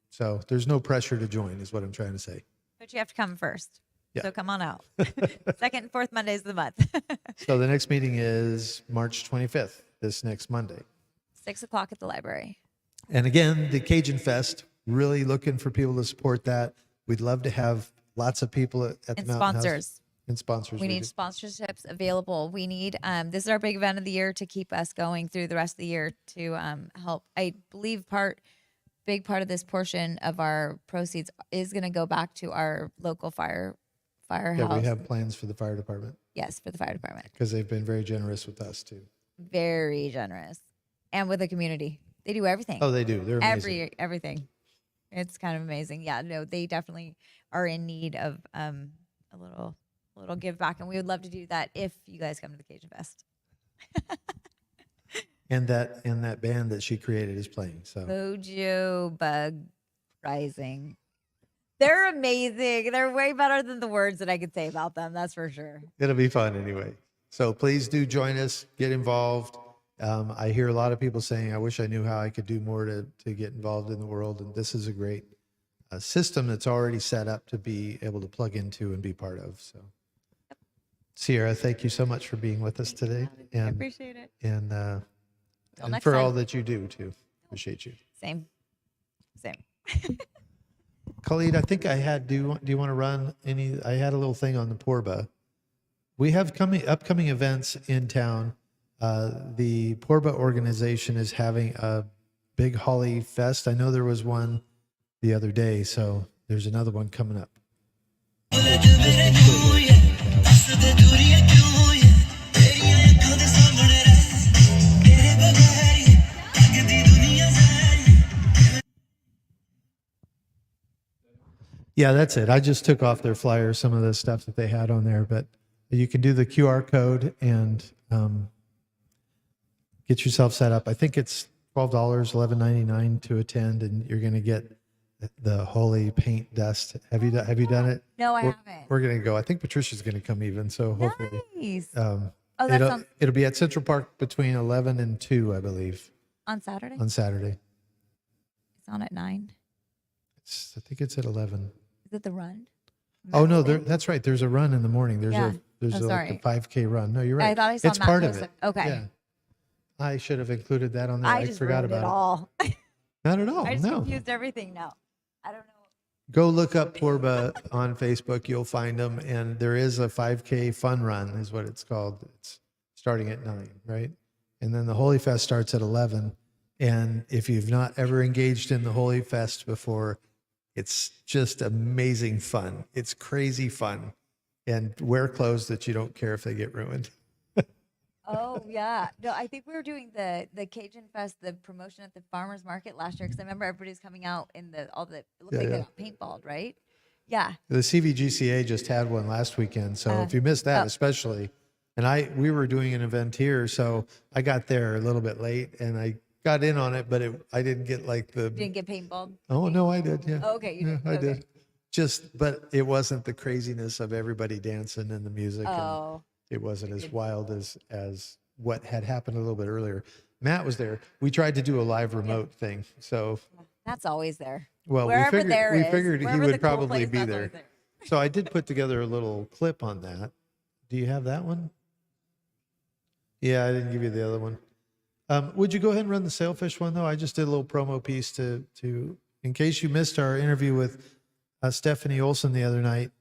So there's no pressure to join is what I'm trying to say. But you have to come first. Yeah. So come on out. Second and fourth Mondays of the month. So the next meeting is March 25th, this next Monday. 6:00 at the library. And again, the Cajun Fest, really looking for people to support that. We'd love to have lots of people at the And Mountain House. sponsors. And sponsors. We need sponsorships available. We need, this is our big event of the year to keep us going through the rest of the year to help. I believe big part of this portion of our proceeds is going to go back to our local firehouse. Yeah, we have plans for the fire department Yes, for the fire department. because they've been very generous with us too. Very generous. And with the community. They do everything. Oh, they do. They're amazing. Everything. It's kind of amazing. Yeah, no, they definitely are in need of a little give back, and we would love to do that if you guys come to the Cajun Fest. And that band that she created is playing. So Mojo Bug Rising. They're amazing. They're way better than the words that I could say about them. That's for sure. it'll be fun anyway. So please do join us, get involved. I hear a lot of people saying, I wish I knew how I could do more to get involved in the world. And this is a great system that's already set up to be able to plug into and be part of. So Ciera, thank you so much for being with us today. I appreciate it. And next for time. all that you do too. Appreciate you. Same. Khalid, I think I had, do you want to run any, I had a little thing on the Porba. We have upcoming events in town. The Porba organization is having a big Holly Fest. I know there was one the other day, so there's another one coming up. Yeah, that's it. I just took off their flyer, some of the stuff that they had on there, but you can do the QR code and get yourself set up. I think it's $12, $11.99 to attend, and you're going to get the holy paint dust. Have you done it? No, I haven't. We're going to go. I think Patricia's going to come even, so hopefully. Nice. It'll be at Central Park between 11 and 2, I believe, On Saturday? on Saturday. It's on at 9. I think it's at 11. Is it the run? Oh no, that's right. There's a run in the morning. There's Yeah. like Sorry. a 5K run. No, you're right. I thought I saw it's Matt part of post it. Okay. Yeah. I should have included that on there. I I just forgot ruined it about all. it. Not at all. I just No. confused everything now. I don't know. Go look up Porba on Facebook. You'll find them. And there is a 5K fun run is what it's called. It's starting at 9, right? And then the Holy Fest starts at 11. And if you've not ever engaged in the Holy Fest before, it's just amazing fun. It's crazy fun. And wear clothes that you don't care if they get ruined. Oh yeah, no. I think we were doing the Cajun Fest, the promotion at the farmers market last year because I remember everybody was coming out in it looked like they got paintballed, right? Yeah. The CVGCA just had one last weekend, so if you missed that, especially, and we were doing an event here, so I got there a little bit late and I got in on it, but I didn't get like the. Didn't get paintballed. Oh no, I did. Yeah. Oh, okay, you did. Yeah, I Okay. did. But it wasn't the craziness of everybody dancing and the music. Oh. And it wasn't as wild as what had happened a little bit earlier. Matt was there. We tried to do a live remote thing. So, That's always there. well, Wherever we is, figured he wherever the would cool probably place, be that's there. always there. So I did put together a little clip on that. Do you have that one? Yeah, I didn't give you the other one. Would you go ahead and run the sailfish one though? I just did a little promo piece to in case you missed our interview with Stephanie Olson the other night.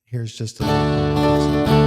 Here's just a.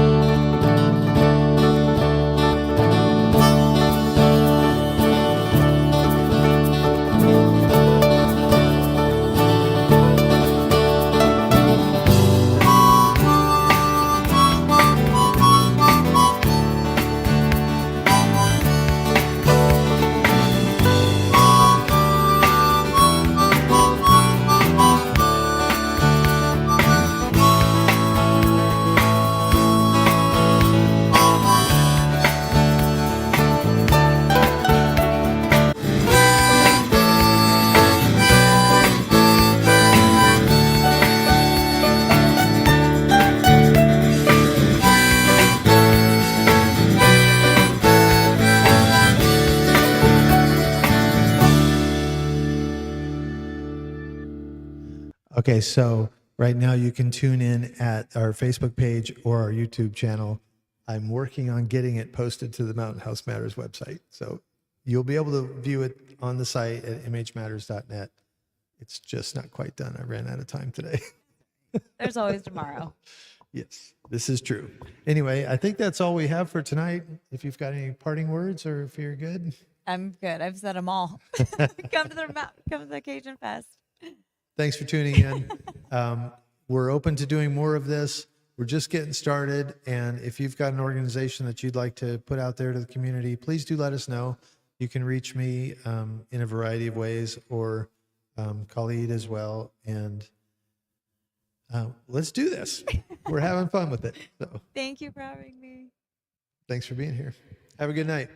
Okay, so right now you can tune in at our Facebook page or our YouTube channel. I'm working on getting it posted to the Mountain House Matters website. So you'll be able to view it on the site at mhmatters.net. It's just not quite done. I ran out of time today. There's always tomorrow. Yes, this is true. Anyway, I think that's all we have for tonight. If you've got any parting words or if you're good. I'm good. I've said them all. Come to the Cajun Fest. Thanks for tuning in. We're open to doing more of this. We're just getting started. And if you've got an organization that you'd like to put out there to the community, please do let us know. You can reach me in a variety of ways, or Khalid as well. And let's do this. We're having fun with it. So Thank you for having me. thanks for being here. Have a good night.